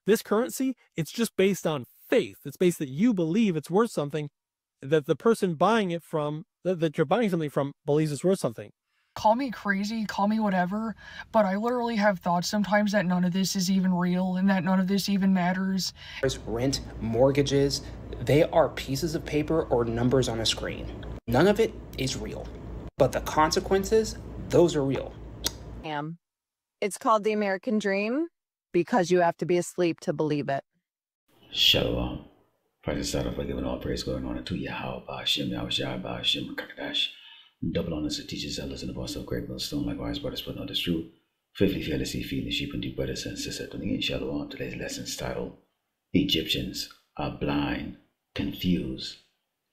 This currency, it's just based on faith. It's based that you believe it's worth something, that the person buying it from, that you're buying something from, believes it's worth something. Call me crazy, call me whatever, but I literally have thoughts sometimes that none of this is even real and that none of this even matters. Rent, mortgages, they are pieces of paper or numbers on a screen. None of it is real, but the consequences, those are real. It's called the American Dream because you have to be asleep to believe it. Shalom. Praise the start for giving all praise going on to Yahweh, Ba'ashem, Yahushua, Ba'ashem, Kakadash. Double honors to teachers, elders, and the boss of great millstone, likewise, brothers, but not the truth. Faithfully, fearlessly, feeding the sheep and deep brothers and sisters. Tuning in, Shalom. Today's lesson is titled Egyptians Are Blind, Confused,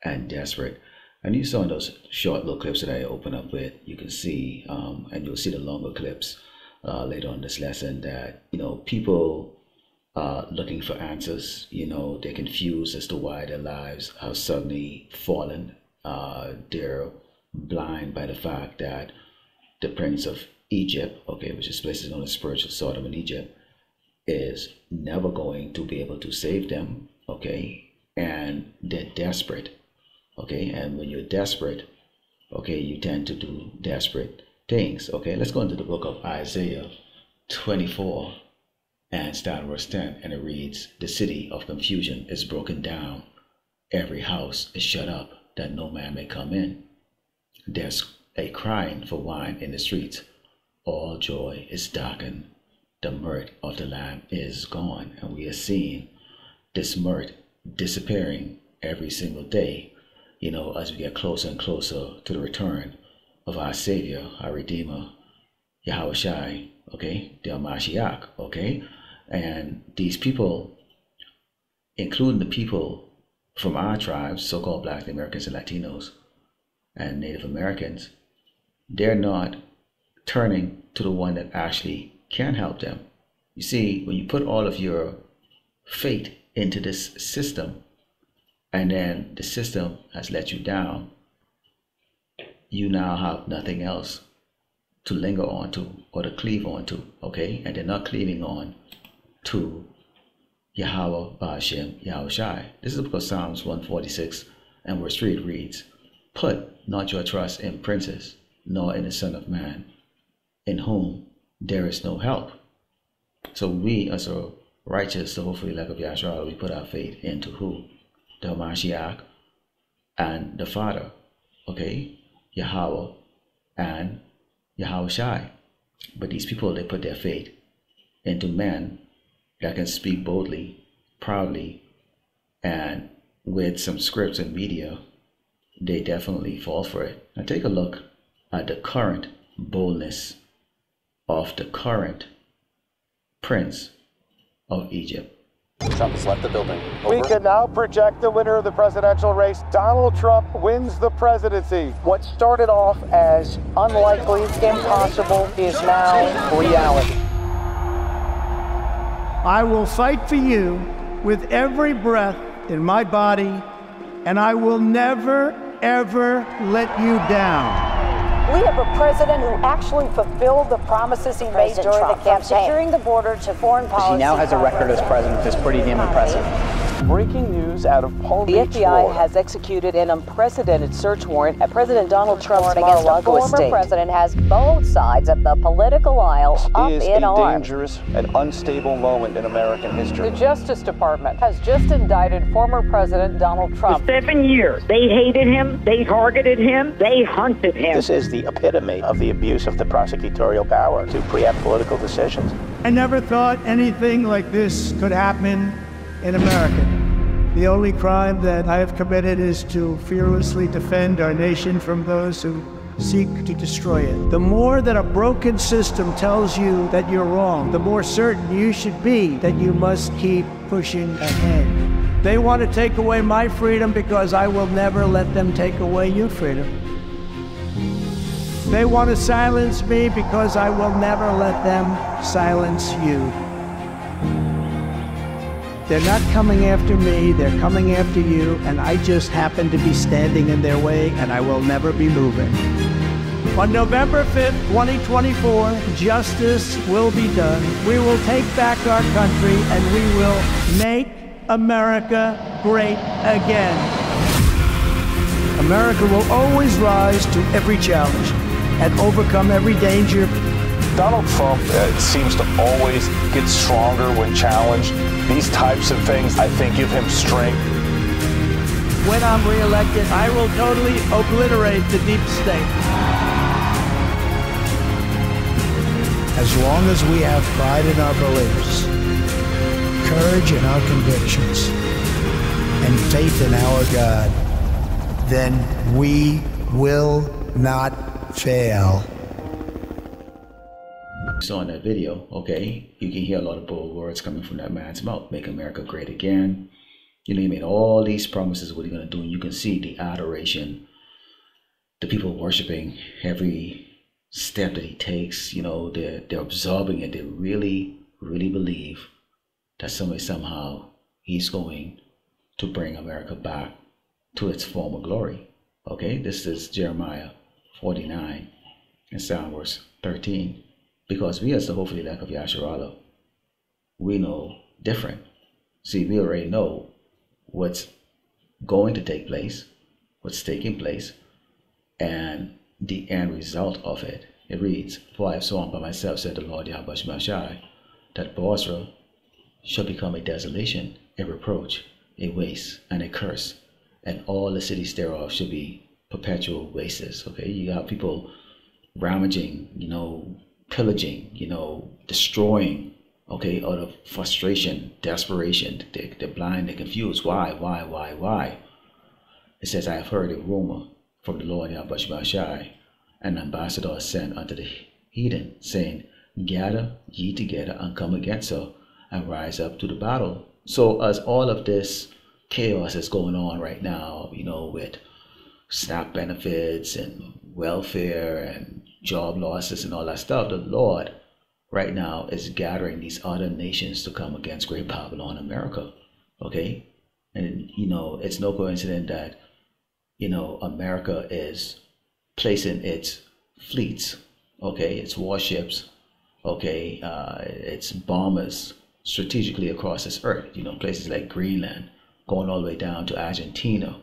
and Desperate. And you saw in those short little clips that I opened up with, you can see, and you'll see the longer clips later on in this lesson, that, people are looking for answers. They're confused as to why their lives have suddenly fallen. They're blind by the fact that the prince of Egypt, which is places known as spiritual Sodom in Egypt, is never going to be able to save them, and they're desperate, and when you're desperate, you tend to do desperate things, Let's go into the book of Isaiah 24 and start verse 10, and it reads, "The city of confusion is broken down, every house is shut up, that no man may come in. There's a crying for wine in the streets. All joy is darkened. The mirth of the Lamb is gone." And we are seeing this mirth disappearing every single day, as we get closer and closer to the return of our Savior, our Redeemer, Yahushua, the Mashiach, And these people, including the people from our tribes, so-called Black Americans and Latinos, and Native Americans, they're not turning to the one that actually can help them. You see, when you put all of your faith into this system, and then the system has let you down, you now have nothing else to linger on to or to cleave on to, And they're not cleaving on to Yahweh, Ba'ashem, Yahushai. This is the book of Psalms 146 and verse 3. It reads, "Put not your trust in princes, nor in the Son of Man, in whom there is no help." So we, as a righteous, the hopefully elect of Yahshua, we put our faith into who? The Mashiach and the Father, Yahweh and Yahushai. But these people, they put their faith into men that can speak boldly, proudly, and with some scripts and media, they definitely fall for it. Now take a look at the current boldness of the current prince of Egypt. Trump has left the building. Over. We can now project the winner of the presidential race. Donald Trump wins the presidency. What started off as unlikely, impossible, is now reality. I will fight for you with every breath in my body, and I will never, ever let you down. We have a president who actually fulfilled the promises he made during the campaign, securing the border to foreign policy. He now has a record as president that's pretty damn impressive. Breaking news out of Palm Beach, The FBI has executed an unprecedented search warrant at President Donald Trump's Mar-a-Lago estate. The former president has both sides of the political aisle up in arms. This is a dangerous and unstable moment in American history. The Justice Department has just indicted former President Donald Trump. For 7 years, they hated him, they targeted him, they hunted him. This is the epitome of the abuse of the prosecutorial power to preempt political decisions. I never thought anything like this could happen in America. The only crime that I have committed is to fearlessly defend our nation from those who seek to destroy it. The more that a broken system tells you that you're wrong, the more certain you should be that you must keep pushing ahead. They want to take away my freedom because I will never let them take away your freedom. They want to silence me because I will never let them silence you. They're not coming after me, they're coming after you, and I just happen to be standing in their way, and I will never be moving. On November 5th, 2024, justice will be done. We will take back our country and we will make America great again. America will always rise to every challenge and overcome every danger. Donald Trump seems to always get stronger when challenged. These types of things, I think, give him strength. When I'm reelected, I will totally obliterate the deep state. As long as we have pride in our beliefs, courage in our convictions, and faith in our God, then we will not fail. So in that video, okay, you can hear a lot of bold words coming from that man's mouth. Make America great again. You know, he made all these promises what he's going to do, and you can see the adoration, the people worshiping every step that he takes. You know, they're absorbing it. They really, really believe that somehow he's going to bring America back to its former glory. Okay, this is Jeremiah 49 and Psalm verse 13. Because we as the hopefully elect of Yasharallah, we know different. See, we already know what's going to take place, what's taking place, and the end result of it. It reads, "For I have sworn by myself, said the Lord Yahweh Shemashai, that Bozrah shall become a desolation, a reproach, a waste, and a curse, and all the cities thereof shall be perpetual wastes." Okay, you have people ravaging, you know, pillaging, you know, destroying, okay, out of frustration, desperation. They're blind, they're confused. Why? It says, "I have heard a rumor from the Lord Yahweh Shemashai, an ambassador sent unto the heathen, saying, Gather ye together and come against her, and rise up to the battle." So as all of this chaos is going on right now, you know, with SNAP benefits and welfare and job losses and all that stuff, the Lord right now is gathering these other nations to come against Great Babylon America. Okay, and you know, it's no coincidence that, you know, America is placing its fleets, okay, its warships, okay, its bombers strategically across this earth. You know, places like Greenland, going all the way down to Argentina,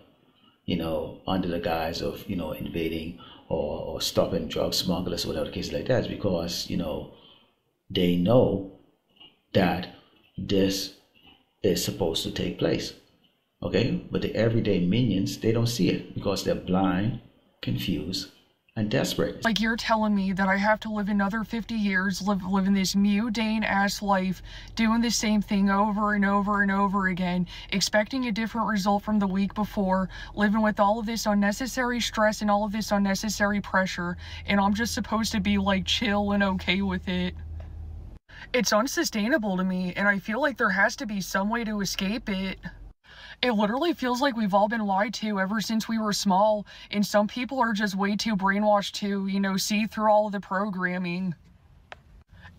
you know, under the guise of, you know, invading or stopping drug smugglers or whatever the case like that, is because, you know, they know that this is supposed to take place. Okay, but the everyday minions, they don't see it because they're blind, confused, and desperate. Like, you're telling me that I have to live another 50 years, living this mundane ass life, doing the same thing over and over and over again, expecting a different result from the week before, living with all of this unnecessary stress and all of this unnecessary pressure, and I'm just supposed to be like chill and okay with it. It's unsustainable to me, and I feel like there has to be some way to escape it. It literally feels like we've all been lied to ever since we were small, and some people are just way too brainwashed to, you know, see through all of the programming.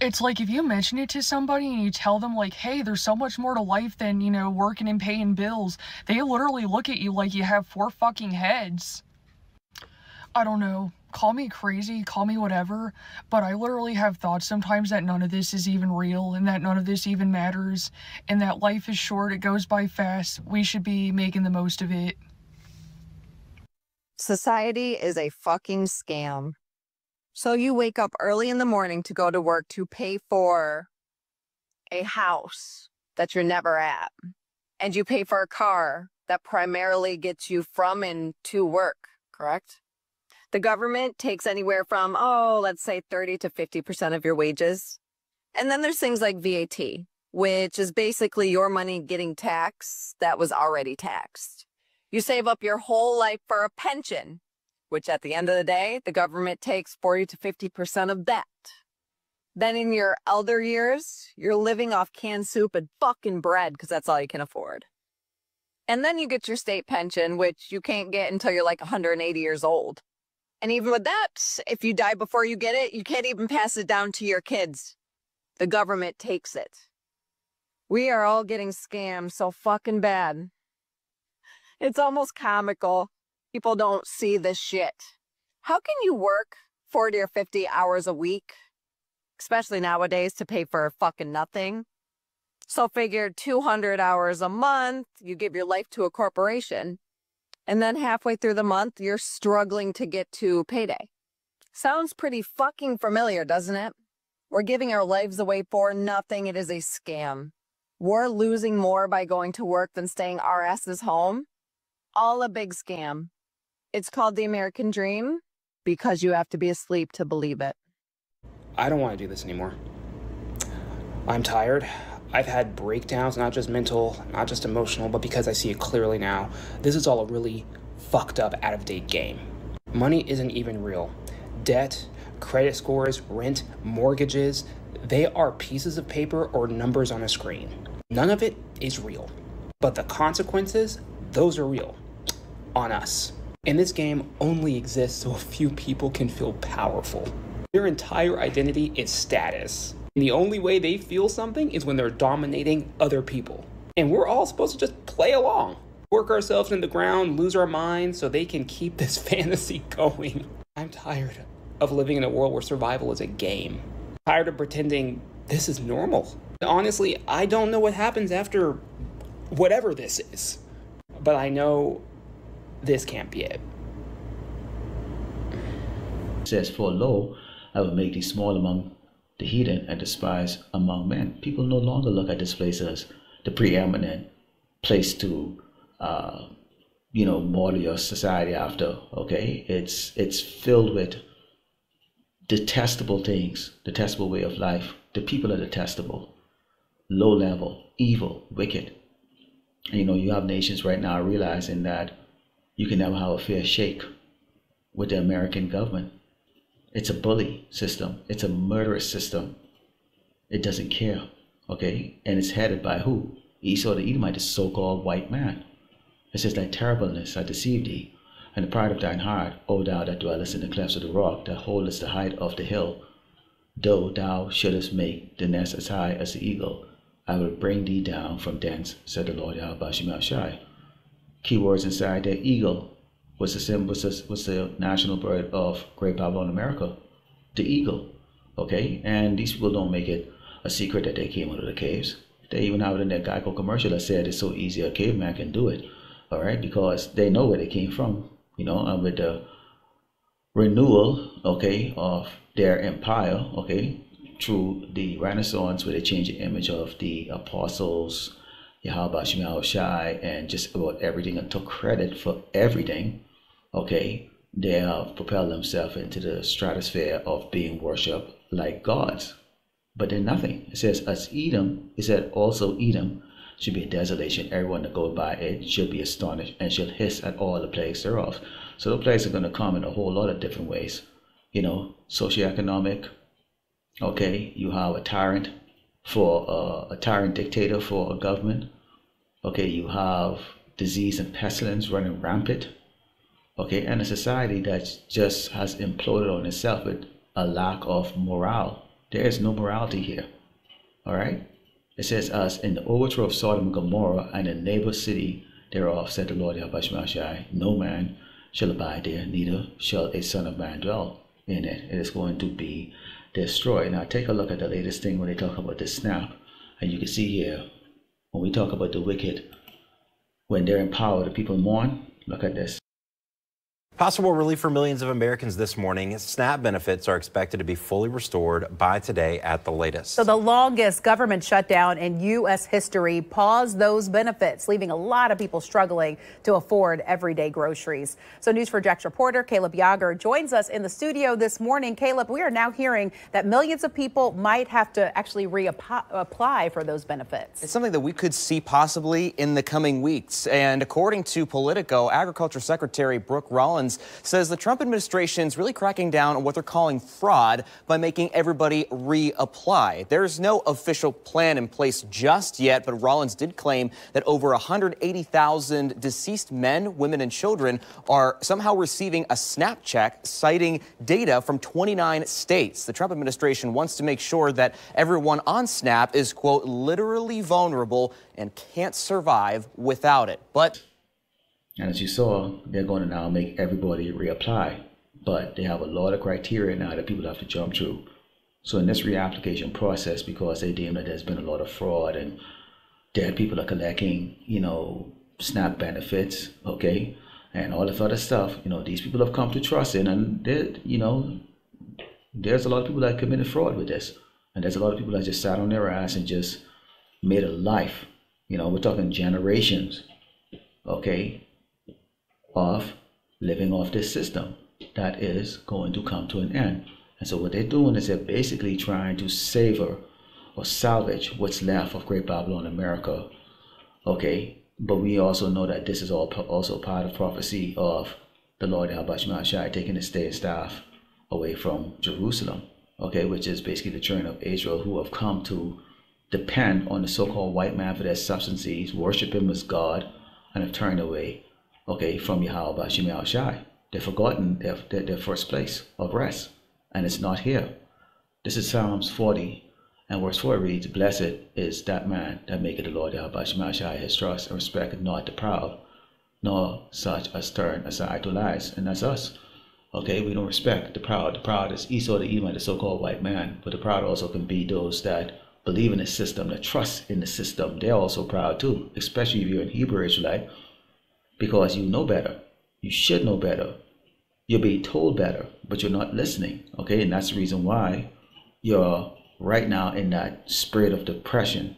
It's like if you mention it to somebody and you tell them, like, hey, there's so much more to life than, you know, working and paying bills, they literally look at you like you have 4 fucking heads. I don't know. Call me crazy, call me whatever, but I literally have thoughts sometimes that none of this is even real, and that none of this even matters, and that life is short, it goes by fast, we should be making the most of it. Society is a fucking scam. So you wake up early in the morning to go to work to pay for a house that you're never at, and you pay for a car that primarily gets you from and to work, correct? The government takes anywhere from, let's say 30 to 50% of your wages. And then there's things like VAT, which is basically your money getting taxed that was already taxed. You save up your whole life for a pension, which at the end of the day, the government takes 40 to 50% of that. Then in your elder years, you're living off canned soup and fucking bread because that's all you can afford. And then you get your state pension, which you can't get until you're like 180 years old. And even with that, if you die before you get it, you can't even pass it down to your kids. The government takes it. We are all getting scammed so fucking bad. It's almost comical. People don't see this shit. How can you work 40 or 50 hours a week, especially nowadays, to pay for fucking nothing. So figure 200 hours a month, you give your life to a corporation, and then halfway through the month, you're struggling to get to payday. Sounds pretty fucking familiar, doesn't it? We're giving our lives away for nothing. It is a scam. We're losing more by going to work than staying our asses home. All a big scam. It's called the American dream because you have to be asleep to believe it. I don't want to do this anymore. I'm tired. I've had breakdowns, not just mental, not just emotional, but because I see it clearly now. This is all a really fucked up, out-of-date game. Money isn't even real. Debt, credit scores, rent, mortgages, they are pieces of paper or numbers on a screen. None of it is real. But the consequences, those are real. On us. And this game only exists so a few people can feel powerful. Their entire identity is status. And the only way they feel something is when they're dominating other people. And we're all supposed to just play along. Work ourselves into the ground, lose our minds so they can keep this fantasy going. I'm tired of living in a world where survival is a game. Tired of pretending this is normal. Honestly, I don't know what happens after whatever this is. But I know this can't be it. It says, for lo, I will make thee small among the heathen and despised among men. People no longer look at this place as the preeminent place to, model your society after. Okay, it's filled with detestable things, detestable way of life. The people are detestable, low level, evil, wicked. And you have nations right now realizing that you can never have a fair shake with the American government. It's a bully system. It's a murderous system. It doesn't care, okay? And it's headed by who? Esau the Edomite, the so-called white man. It says, thy terribleness I deceived thee, and the pride of thine heart, O thou that dwellest in the clefts of the rock, that holdest the height of the hill. Though thou shouldest make the nest as high as the eagle, I will bring thee down from thence, said the Lord Yahweh Shem Shai. Keywords inside there, eagle. Was the national bird of Great Babylon, America, the eagle, okay? And these people don't make it a secret that they came out of the caves. They even have it in their Geico commercial that said it's so easy a caveman can do it, all right? Because they know where they came from, and with the renewal, okay, of their empire, okay, through the Renaissance, where they changed the image of the apostles, Yahweh Shem Shai, and just about everything, and took credit for everything. Okay, they have propelled themselves into the stratosphere of being worshipped like gods. But they're nothing. It says, as Edom, it said also Edom should be a desolation. Everyone that goes by it should be astonished and shall hiss at all the plagues thereof. So the plagues are going to come in a whole lot of different ways. Socioeconomic. Okay, you have a tyrant dictator for a government. Okay, you have disease and pestilence running rampant. Okay, and a society that just has imploded on itself with a lack of morale. There is no morality here. All right? It says, as in the overthrow of Sodom and Gomorrah and the neighbor city thereof, said the Lord Yahweh Shem Shai, no man shall abide there, neither shall a son of man dwell in it. It is going to be destroyed. Now take a look at the latest thing when they talk about the snap. And you can see here, when we talk about the wicked, when they're in power, the people mourn. Look at this. Possible relief for millions of Americans this morning. SNAP benefits are expected to be fully restored by today at the latest. So the longest government shutdown in U.S. history paused those benefits, leaving a lot of people struggling to afford everyday groceries. So News4Jax reporter Caleb Yager joins us in the studio this morning. Caleb, we are now hearing that millions of people might have to actually reapply for those benefits. It's something that we could see possibly in the coming weeks. And according to Politico, Agriculture Secretary Brooke Rollins says the Trump administration is really cracking down on what they're calling fraud by making everybody reapply. There's no official plan in place just yet, but Rollins did claim that over 180,000 deceased men, women, and children are somehow receiving a SNAP check, citing data from 29 states. The Trump administration wants to make sure that everyone on SNAP is, quote, literally vulnerable and can't survive without it. But and as you saw, they're going to now make everybody reapply but they have a lot of criteria now that people have to jump through. So in this reapplication process, because they deem that there's been a lot of fraud and dead people are collecting, SNAP benefits, okay, and all this other stuff, these people have come to trust in, and there's a lot of people that committed fraud with this, and there's a lot of people that just sat on their ass and just made a life. We're talking generations, okay, of living off this system that is going to come to an end. And so what they're doing is they're basically trying to savor or salvage what's left of Great Babylon America, okay? But we also know that this is also part of prophecy of the Lord Yahweh Shema Shai taking the state staff away from Jerusalem, okay, which is basically the children of Israel who have come to depend on the so-called white man for their substances, worship him as God, and have turned away, okay, from Yahweh Shema Shai. They've forgotten their first place of rest, and it's not here. This is Psalms 40. And verse 4 reads, "Blessed is that man that maketh the Lord Yahweh Shema Shai his trust, and respecteth not the proud, nor such as turn aside to lies." And that's us. Okay, we don't respect the proud. The proud is Esau the Edomite, the so-called white man. But the proud also can be those that believe in the system, that trust in the system. They're also proud too, especially if you're an Hebrew Israelite, because you know better. You should know better. You're being told better, but you're not listening. Okay, and that's the reason why you're right now in that spirit of depression,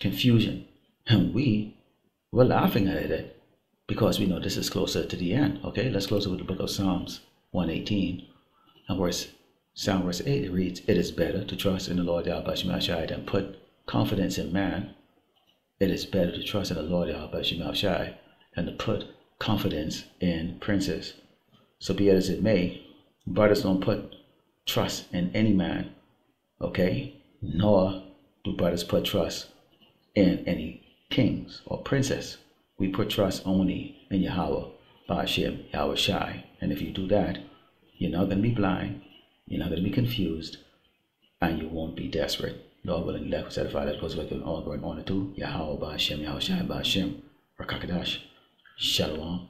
confusion, and we're laughing at it because we know this is closer to the end. Okay, let's close it with the book of Psalms 118 and verse 8. It reads, "It is better to trust in the Lord Yahweh Shema Shai than put confidence in man. It is better to trust in the Lord Yahweh Shema Shai than to put confidence in princes." So be it as it may, brothers don't put trust in any man, okay, nor do brothers put trust in any kings or princess. We put trust only in Yahweh, Ba'ashem, Yahweh Shai. And if you do that, you're not going to be blind, you're not going to be confused, and you won't be desperate. Lord willing, left certified that goes with all going on to Yahweh, Ba'ashem, Yahweh Shai, Ba'ashem, Rakakadash, Shalom.